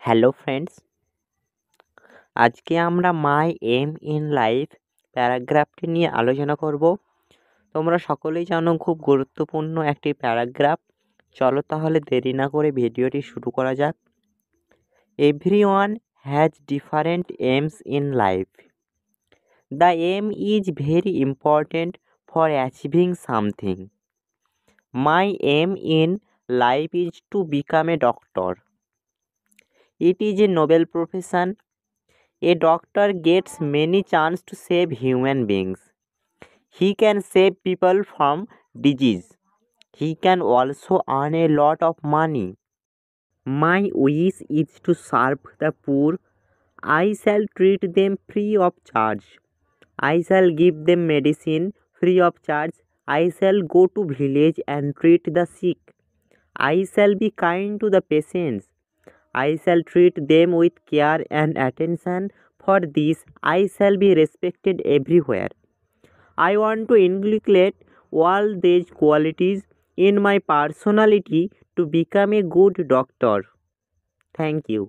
Hello friends, আজকে আমরা মাই aim in life প্যারাগ্রাফটি নিয়ে আলোচনা করব। তোমরা সকলেই জানো খুব গুরুত্বপূর্ণ একটি প্যারাগ্রাফ। চলো তাহলে দেরি না করে ভিডিওটি শুরু করা যাক। Everyone has different aims in life. The aim is very important for achieving something. My aim in life is to become a doctor. It is a noble profession. A doctor gets many chance to save human beings. He can save people from disease. He can also earn a lot of money. My wish is to serve the poor. I shall treat them free of charge. I shall give them medicine free of charge. I shall go to village and treat the sick. I shall be kind to the patients. I shall treat them with care and attention. For this, I shall be respected everywhere. I want to inculcate all these qualities in my personality to become a good doctor. Thank you.